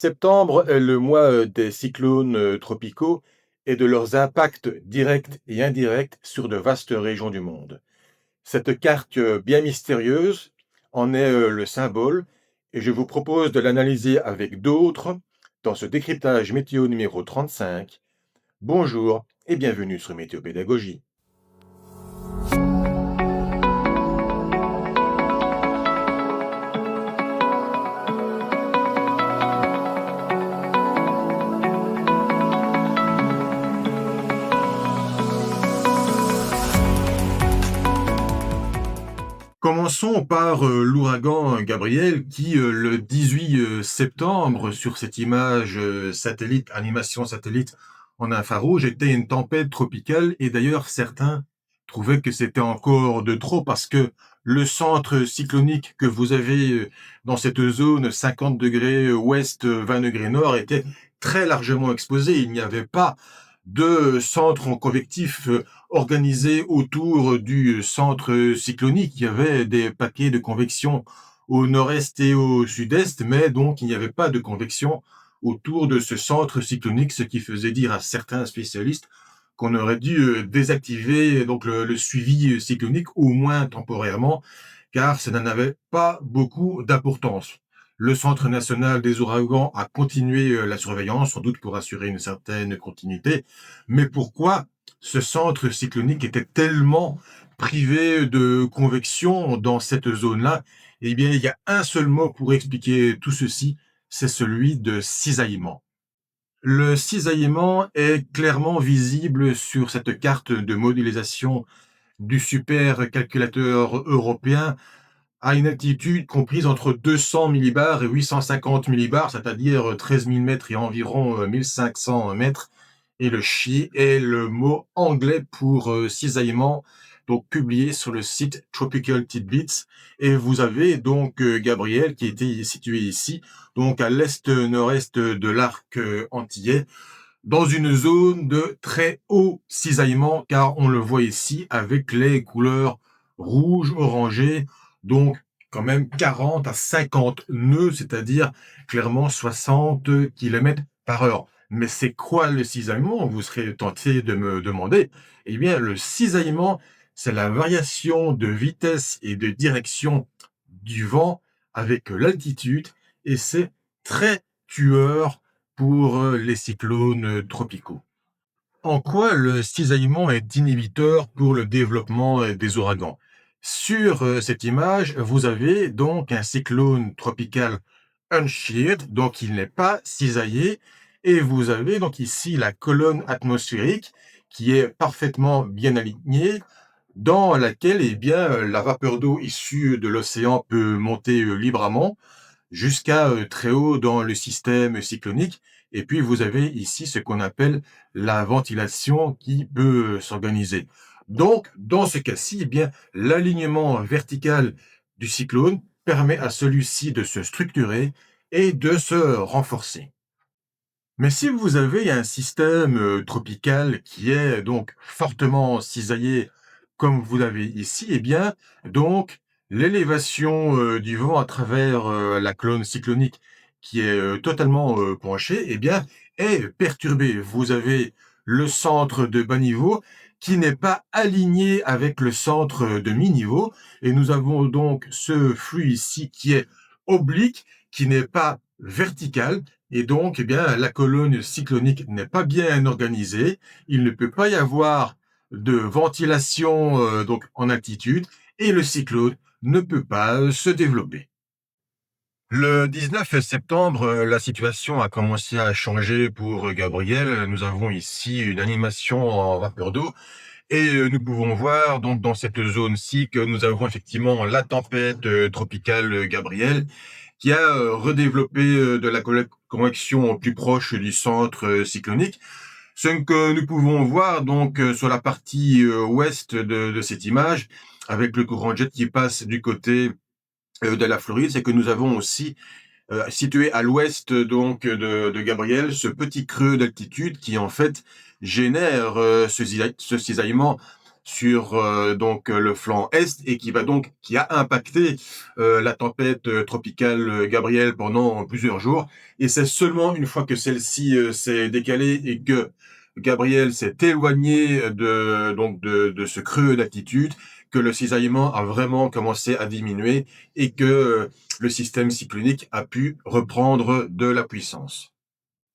Septembre est le mois des cyclones tropicaux et de leurs impacts directs et indirects sur de vastes régions du monde. Cette carte bien mystérieuse en est le symbole et je vous propose de l'analyser avec d'autres dans ce décryptage météo numéro 35. Bonjour et bienvenue sur Météopédagogie. Commençons par l'ouragan Gabriel qui, le 18 septembre, sur cette image satellite, animation satellite en infrarouge, était une tempête tropicale. Et d'ailleurs, certains trouvaient que c'était encore de trop parce que le centre cyclonique que vous avez dans cette zone 50 degrés ouest, 20 degrés nord, était très largement exposé. Il n'y avait pas de centre convectif organisé autour du centre cyclonique. Il y avait des paquets de convection au nord-est et au sud-est, mais donc il n'y avait pas de convection autour de ce centre cyclonique, ce qui faisait dire à certains spécialistes qu'on aurait dû désactiver donc le suivi cyclonique, au moins temporairement, car ça n'en avait pas beaucoup d'importance. Le Centre national des ouragans a continué la surveillance, sans doute pour assurer une certaine continuité. Mais pourquoi ce centre cyclonique était tellement privé de convection dans cette zone-là? Eh bien, il y a un seul mot pour expliquer tout ceci, c'est celui de cisaillement. Le cisaillement est clairement visible sur cette carte de modélisation du supercalculateur européen à une altitude comprise entre 200 millibars et 850 millibars, c'est-à-dire 13 000 mètres et environ 1500 mètres. Et le chi est le mot anglais pour cisaillement, donc publié sur le site Tropical Tidbits. Et vous avez donc Gabriel qui était situé ici, donc à l'est-nord-est de l'arc antillais, dans une zone de très haut cisaillement, car on le voit ici avec les couleurs rouge, orangé, donc quand même 40 à 50 nœuds, c'est-à-dire clairement 60 km par heure. Mais c'est quoi le cisaillement? Vous serez tenté de me demander. Eh bien, le cisaillement, c'est la variation de vitesse et de direction du vent avec l'altitude, et c'est très tueur pour les cyclones tropicaux. En quoi le cisaillement est inhibiteur pour le développement des ouragans? Sur cette image, vous avez donc un cyclone tropical unsheared, donc il n'est pas cisaillé, et vous avez donc ici la colonne atmosphérique qui est parfaitement bien alignée, dans laquelle eh bien, la vapeur d'eau issue de l'océan peut monter librement jusqu'à très haut dans le système cyclonique. Et puis, vous avez ici ce qu'on appelle la ventilation qui peut s'organiser. Donc, dans ce cas-ci, eh bien, l'alignement vertical du cyclone permet à celui-ci de se structurer et de se renforcer. Mais si vous avez un système tropical qui est donc fortement cisaillé, comme vous l'avez ici, eh bien, donc, l'élévation du vent à travers la colonne cyclonique qui est totalement penchée, eh bien, est perturbée. Vous avez le centre de bas niveau qui n'est pas aligné avec le centre de mi-niveau, et nous avons donc ce flux ici qui est oblique, qui n'est pas vertical, et donc, eh bien, la colonne cyclonique n'est pas bien organisée. Il ne peut pas y avoir de ventilation donc en altitude, et le cyclone ne peut pas se développer. Le 19 septembre, la situation a commencé à changer pour Gabriel. Nous avons ici une animation en vapeur d'eau, et nous pouvons voir donc dans cette zone-ci que nous avons effectivement la tempête tropicale Gabriel, qui a redéveloppé de la convection plus proche du centre cyclonique. Ce que nous pouvons voir donc sur la partie ouest de cette image, avec le courant jet qui passe du côté de la Floride, c'est que nous avons aussi situé à l'ouest donc de Gabriel ce petit creux d'altitude qui en fait génère ce cisaillement sur le flanc est et qui a impacté la tempête tropicale Gabrielle pendant plusieurs jours. Et c'est seulement une fois que celle-ci s'est décalée et que Gabriel s'est éloigné de ce creux d'altitude que le cisaillement a vraiment commencé à diminuer et que le système cyclonique a pu reprendre de la puissance.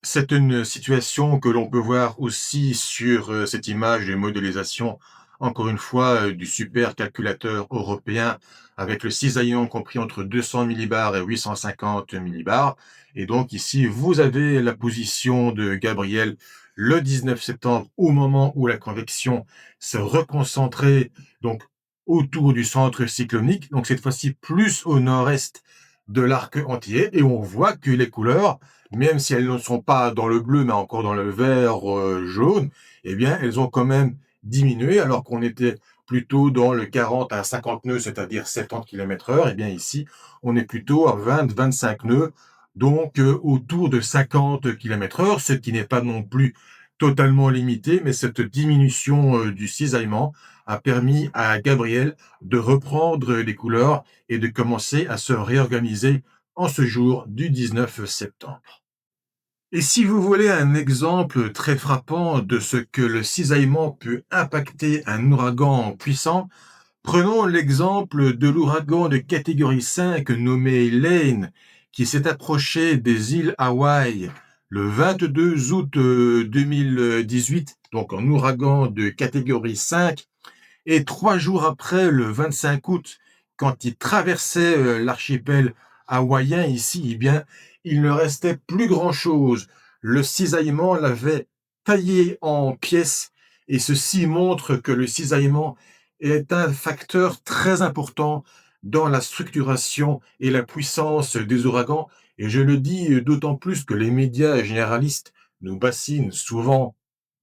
C'est une situation que l'on peut voir aussi sur cette image de modélisation, encore une fois, du supercalculateur européen avec le cisaillement compris entre 200 millibars et 850 millibars. Et donc ici, vous avez la position de Gabriel le 19 septembre, au moment où la convection se reconcentrait donc autour du centre cyclonique, donc cette fois-ci plus au nord-est de l'arc antillais, et on voit que les couleurs, même si elles ne sont pas dans le bleu, mais encore dans le vert jaune, eh bien, elles ont quand même diminué, alors qu'on était plutôt dans le 40 à 50 nœuds, c'est-à-dire 70 km/h. Eh bien, ici, on est plutôt à 20-25 nœuds, donc autour de 50 km/h, ce qui n'est pas non plus totalement limité, mais cette diminution du cisaillement a permis à Gabriel de reprendre les couleurs et de commencer à se réorganiser en ce jour du 19 septembre. Et si vous voulez un exemple très frappant de ce que le cisaillement peut impacter un ouragan puissant, prenons l'exemple de l'ouragan de catégorie 5 nommé Lane, qui s'est approché des îles Hawaï le 22 août 2018, donc un ouragan de catégorie 5, et 3 jours après, le 25 août, quand il traversait l'archipel hawaïen ici, eh bien, il ne restait plus grand-chose. Le cisaillement l'avait taillé en pièces et ceci montre que le cisaillement est un facteur très important dans la structuration et la puissance des ouragans. Et je le dis d'autant plus que les médias généralistes nous bassinent souvent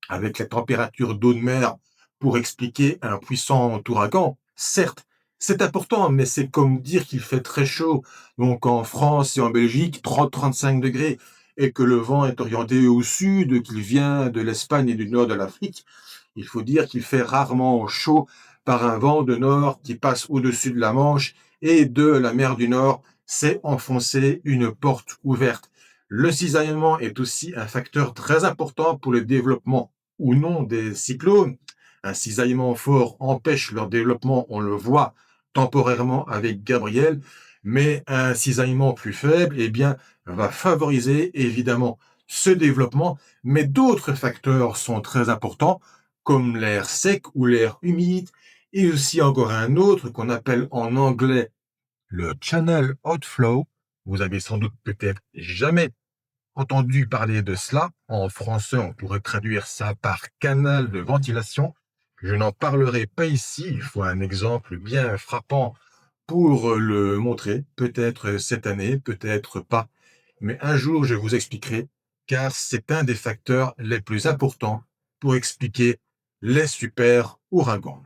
avec la température d'eau de mer pour expliquer un puissant ouragan. Certes, c'est important, mais c'est comme dire qu'il fait très chaud. Donc en France et en Belgique, 30-35 degrés, et que le vent est orienté au sud, qu'il vient de l'Espagne et du nord de l'Afrique. Il faut dire qu'il fait rarement chaud par un vent de nord qui passe au-dessus de la Manche et de la mer du Nord. C'est enfoncer une porte ouverte. Le cisaillement est aussi un facteur très important pour le développement ou non des cyclones. Un cisaillement fort empêche leur développement, on le voit temporairement avec Gabriel, mais un cisaillement plus faible, eh bien, va favoriser évidemment ce développement, mais d'autres facteurs sont très importants, comme l'air sec ou l'air humide, et aussi encore un autre qu'on appelle en anglais le channel outflow. Vous avez sans doute peut-être jamais entendu parler de cela. En français, on pourrait traduire ça par canal de ventilation. Je n'en parlerai pas ici. Il faut un exemple bien frappant pour le montrer. Peut-être cette année, peut-être pas. Mais un jour, je vous expliquerai, car c'est un des facteurs les plus importants pour expliquer les super ouragans.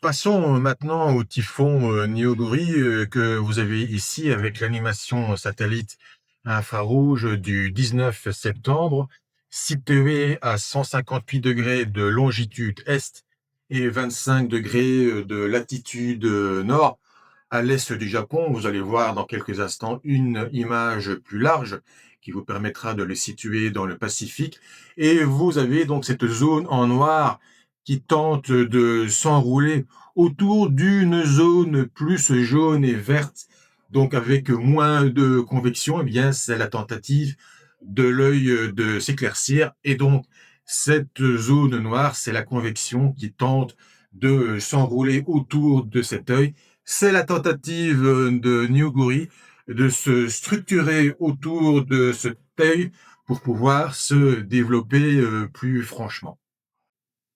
Passons maintenant au typhon Neoguri que vous avez ici avec l'animation satellite infrarouge du 19 septembre, situé à 158 degrés de longitude est et 25 degrés de latitude nord à l'est du Japon. Vous allez voir dans quelques instants une image plus large qui vous permettra de le situer dans le Pacifique. Et vous avez donc cette zone en noir qui tente de s'enrouler autour d'une zone plus jaune et verte, donc avec moins de convection. Eh bien, c'est la tentative de l'œil de s'éclaircir. Et donc, cette zone noire, c'est la convection qui tente de s'enrouler autour de cet œil. C'est la tentative de Neoguri de se structurer autour de cet œil pour pouvoir se développer plus franchement.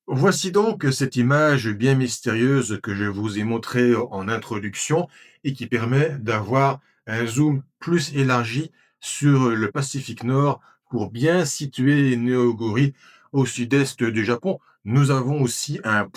Voici donc cette image bien mystérieuse que je vous ai montrée en introduction et qui permet d'avoir un zoom plus élargi sur le Pacifique Nord pour bien situer Neoguri au sud-est du Japon. Nous avons aussi un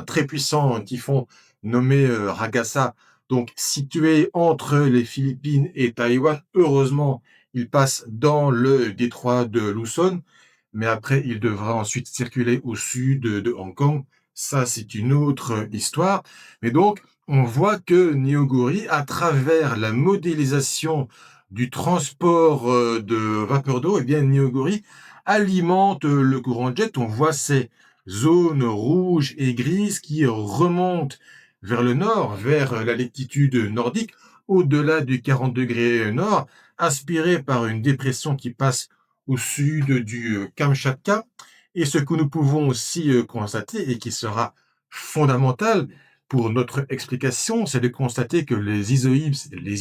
très puissant typhon nommé Ragasa, donc situé entre les Philippines et Taïwan. Heureusement, il passe dans le détroit de Luzon, mais après, il devra ensuite circuler au sud de Hong Kong. Ça, c'est une autre histoire. Mais donc, on voit que Neogori, à travers la modélisation du transport de vapeur d'eau, eh bien, Neogori alimente le courant jet. On voit ces zones rouges et grises qui remontent vers le nord, vers la latitude nordique, au-delà du 40 degrés nord, inspirées par une dépression qui passe au sud du Kamchatka. Et ce que nous pouvons aussi constater, et qui sera fondamental pour notre explication, c'est de constater que les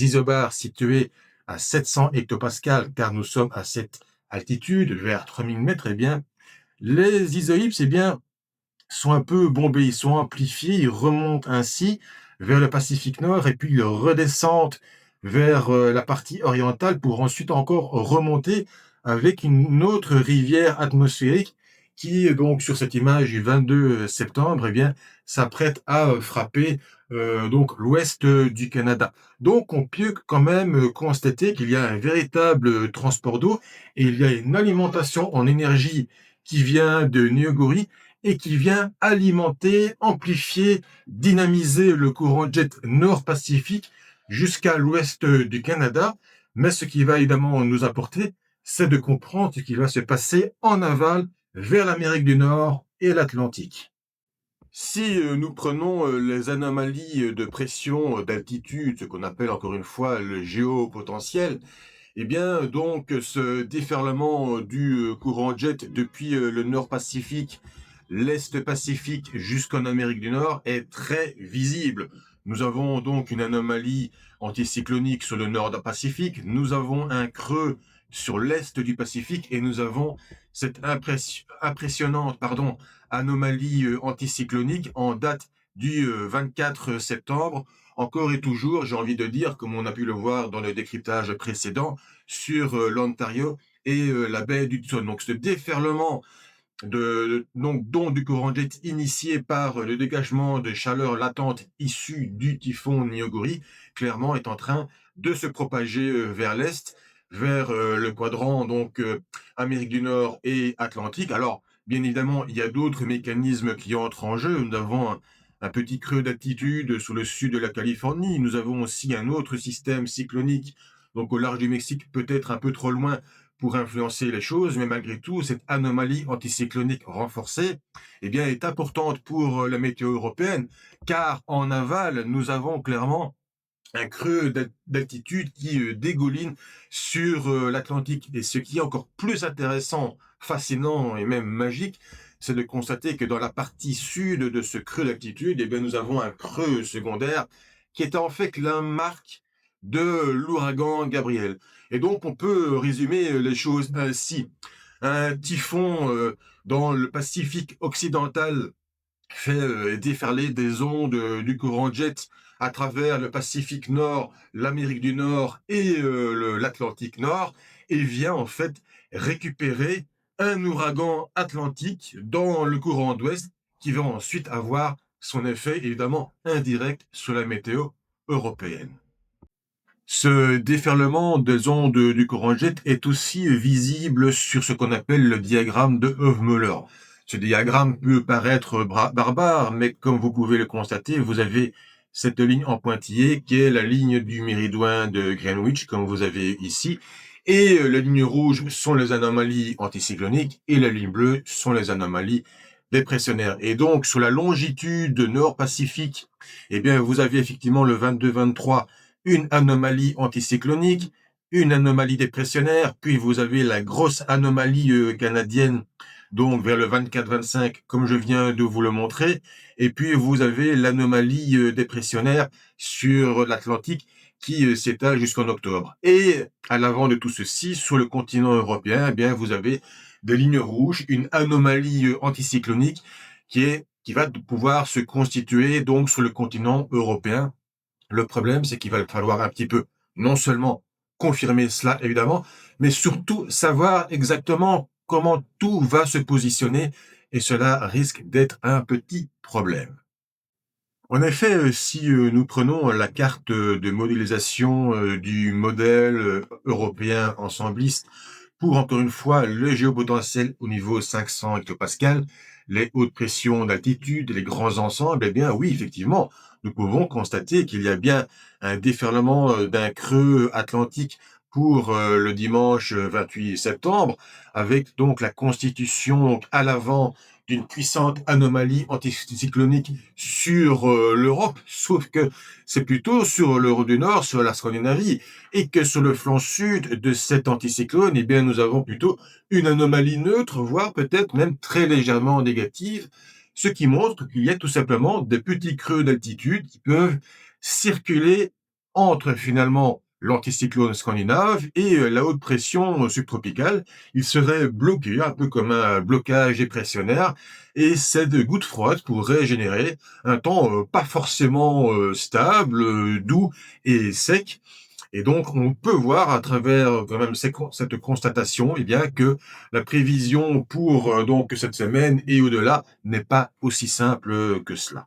isobars situés à 700 hectopascales, car nous sommes à cette altitude, vers 3000 mètres, eh bien, les isohypses, eh bien, sont un peu bombés, ils sont amplifiés, ils remontent ainsi vers le Pacifique Nord et puis ils redescendent vers la partie orientale pour ensuite encore remonter avec une autre rivière atmosphérique qui, donc, sur cette image du 22 septembre, eh bien, s'apprête à frapper donc l'ouest du Canada. Donc, on peut quand même constater qu'il y a un véritable transport d'eau et il y a une alimentation en énergie qui vient de Neogori et qui vient alimenter, amplifier, dynamiser le courant jet nord-pacifique jusqu'à l'ouest du Canada. Mais ce qui va évidemment nous apporter, c'est de comprendre ce qui va se passer en aval vers l'Amérique du Nord et l'Atlantique. Si nous prenons les anomalies de pression, d'altitude, ce qu'on appelle encore une fois le géopotentiel, eh bien, donc, ce déferlement du courant jet depuis le nord Pacifique, l'est Pacifique jusqu'en Amérique du Nord est très visible. Nous avons donc une anomalie anticyclonique sur le nord Pacifique, nous avons un creux sur l'est du Pacifique et nous avons cette impressionnante anomalie anticyclonique en date du 24 septembre. Encore et toujours, j'ai envie de dire, comme on a pu le voir dans le décryptage précédent, sur l'Ontario et la baie d'Hudson. Donc ce déferlement donc du courant jet initié par le dégagement de chaleur latente issue du typhon Neogori, clairement est en train de se propager vers l'est, vers le quadrant donc Amérique du Nord et Atlantique. Alors, bien évidemment, il y a d'autres mécanismes qui entrent en jeu. Nous avons un petit creux d'altitude sur le sud de la Californie. Nous avons aussi un autre système cyclonique, donc au large du Mexique, peut-être un peu trop loin pour influencer les choses, mais malgré tout, cette anomalie anticyclonique renforcée, eh bien, est importante pour la météo européenne, car en aval, nous avons clairement un creux d'altitude qui dégouline sur l'Atlantique. Et ce qui est encore plus intéressant, fascinant et même magique, c'est de constater que dans la partie sud de ce creux d'altitude, eh bien, nous avons un creux secondaire qui est en fait la marque de l'ouragan Gabriel. Et donc, on peut résumer les choses ainsi. Un typhon dans le Pacifique occidental fait déferler des ondes du courant jet à travers le Pacifique Nord, l'Amérique du Nord et l'Atlantique Nord, et vient en fait récupérer un ouragan atlantique dans le courant d'ouest qui va ensuite avoir son effet évidemment indirect sur la météo européenne. Ce déferlement des ondes du courant jet est aussi visible sur ce qu'on appelle le diagramme de Hofmöller. Ce diagramme peut paraître barbare, mais comme vous pouvez le constater, vous avez cette ligne en pointillé qui est la ligne du méridien de Greenwich, comme vous avez ici, et la ligne rouge sont les anomalies anticycloniques et la ligne bleue sont les anomalies dépressionnaires. Et donc, sur la longitude nord-pacifique, eh bien, vous avez effectivement le 22-23 une anomalie anticyclonique, une anomalie dépressionnaire, puis vous avez la grosse anomalie canadienne, donc vers le 24-25, comme je viens de vous le montrer, et puis vous avez l'anomalie dépressionnaire sur l'Atlantique qui s'étale jusqu'en octobre. Et à l'avant de tout ceci, sur le continent européen, eh bien vous avez des lignes rouges, une anomalie anticyclonique qui va pouvoir se constituer donc sur le continent européen. Le problème, c'est qu'il va falloir un petit peu, non seulement confirmer cela, évidemment, mais surtout savoir exactement comment tout va se positionner, et cela risque d'être un petit problème. En effet, si nous prenons la carte de modélisation du modèle européen ensembliste pour, encore une fois, le géopotentiel au niveau 500 hectopascal, les hautes pressions d'altitude, les grands ensembles, eh bien oui, effectivement, nous pouvons constater qu'il y a bien un déferlement d'un creux atlantique pour le dimanche 28 septembre, avec donc la constitution à l'avant d'une puissante anomalie anticyclonique sur l'Europe, sauf que c'est plutôt sur l'Europe du Nord, sur la Scandinavie, et que sur le flanc sud de cet anticyclone, eh bien, nous avons plutôt une anomalie neutre, voire peut-être même très légèrement négative, ce qui montre qu'il y a tout simplement des petits creux d'altitude qui peuvent circuler entre finalement l'anticyclone scandinave et la haute pression subtropicale. Il serait bloqué, un peu comme un blocage dépressionnaire, et cette goutte froide pourrait générer un temps pas forcément stable, doux et sec. Et donc, on peut voir à travers quand même cette constatation, eh bien, que la prévision pour donc cette semaine et au-delà n'est pas aussi simple que cela.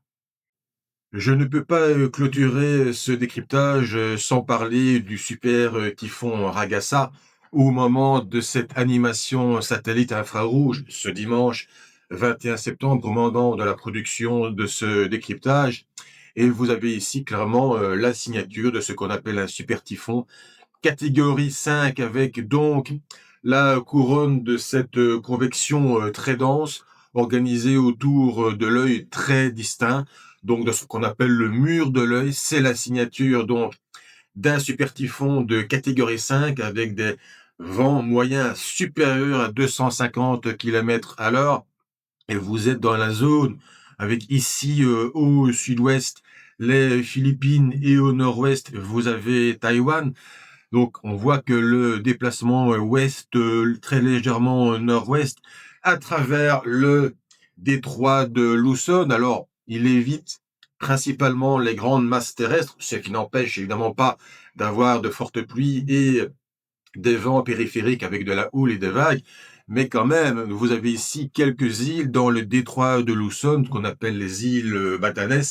Je ne peux pas clôturer ce décryptage sans parler du super typhon Ragasa au moment de cette animation satellite infrarouge ce dimanche 21 septembre au moment de la production de ce décryptage. Et vous avez ici clairement la signature de ce qu'on appelle un super typhon catégorie 5 avec donc la couronne de cette convection très dense organisée autour de l'œil très distinct, donc de ce qu'on appelle le mur de l'œil. C'est la signature donc d'un super typhon de catégorie 5 avec des vents moyens supérieurs à 250 km à l'heure. Et vous êtes dans la zone avec ici au sud-ouest les Philippines et au nord-ouest vous avez Taïwan. Donc, on voit que le déplacement ouest, très légèrement nord-ouest, à travers le détroit de Luzon. Alors, il évite principalement les grandes masses terrestres, ce qui n'empêche évidemment pas d'avoir de fortes pluies et des vents périphériques avec de la houle et des vagues. Mais quand même, vous avez ici quelques îles dans le détroit de Luzon, qu'on appelle les îles Batanes.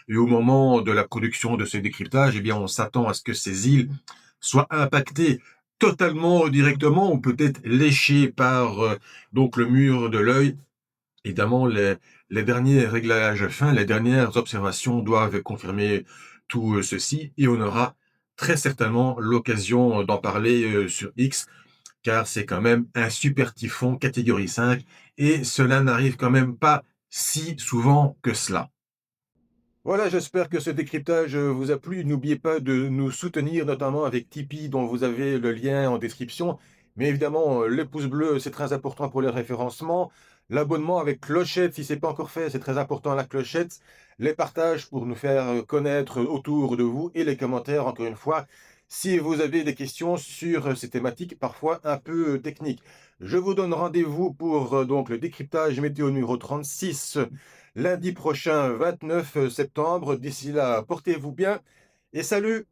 Et au moment de la production de ce décryptage, eh bien, on s'attend à ce que ces îles soient impactées totalement directement ou peut-être léchées par donc le mur de l'œil. Évidemment, les derniers réglages fins, les dernières observations doivent confirmer tout ceci et on aura très certainement l'occasion d'en parler sur X, car c'est quand même un super typhon catégorie 5 et cela n'arrive quand même pas si souvent que cela. Voilà, j'espère que ce décryptage vous a plu. N'oubliez pas de nous soutenir, notamment avec Tipeee, dont vous avez le lien en description. Mais évidemment, le pouce bleu, c'est très important pour le référencement. L'abonnement avec clochette, si ce n'est pas encore fait, c'est très important, la clochette. Les partages pour nous faire connaître autour de vous et les commentaires, encore une fois, si vous avez des questions sur ces thématiques parfois un peu techniques. Je vous donne rendez-vous pour donc le décryptage météo numéro 36 lundi prochain, 29 septembre. D'ici là, portez-vous bien et salut!